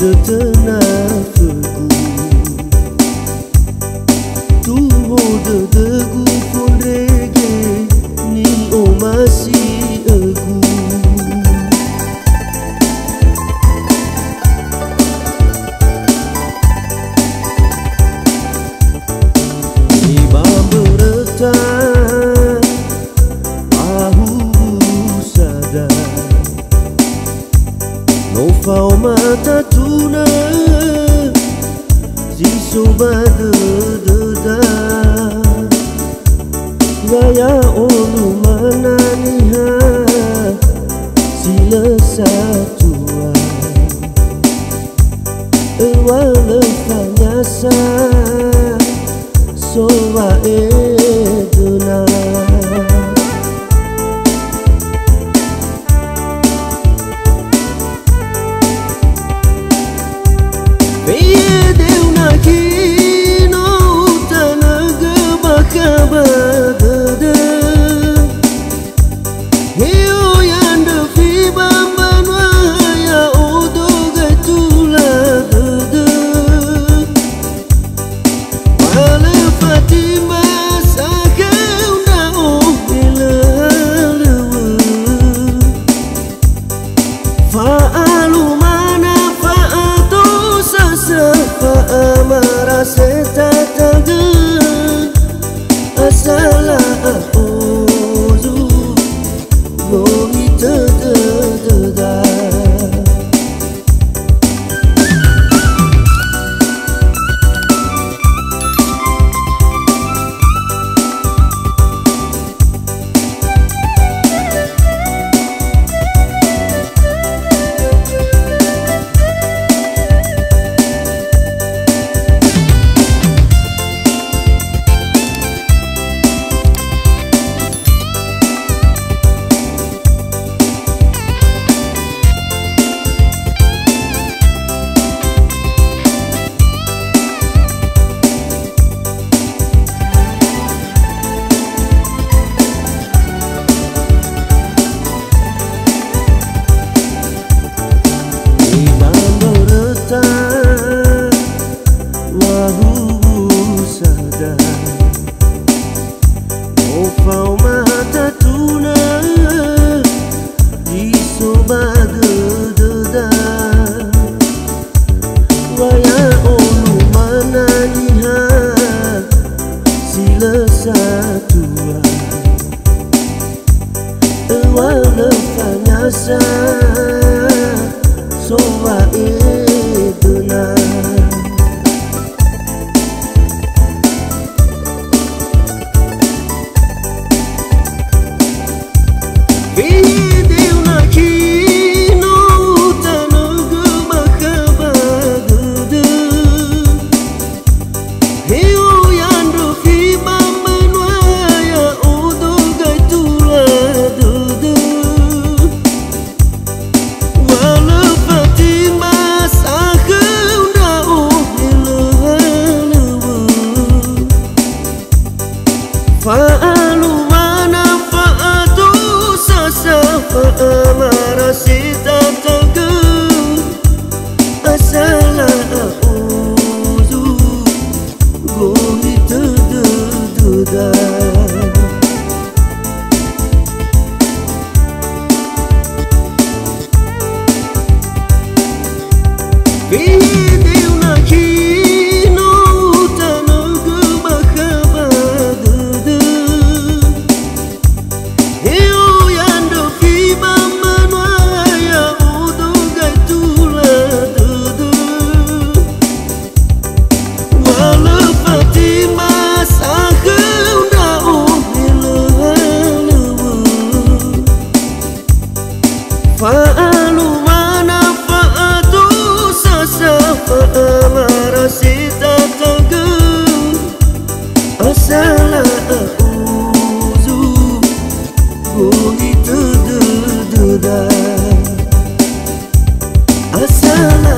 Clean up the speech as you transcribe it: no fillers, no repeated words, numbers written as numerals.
Tetenafaku Tuho dedegu pun rege Ni o masih aku Iba beretan Ahu sadar Nofau mata tuna Zisoba dededa Gaya olu mananiha Sila satua Ewala fanyasa Sowa eduna Nofau mata tuna Disoba dededa Waya olu mananiha Sila satua Ewala fanyasa Sowa eduna Fa'alu manfaatu sasa fa'amara sita tagu Asala a'udhu gohi tudududa Fa'alu manfaatu sasa fa'amara sita tagu Asala a'udhu gohi tudududa Asala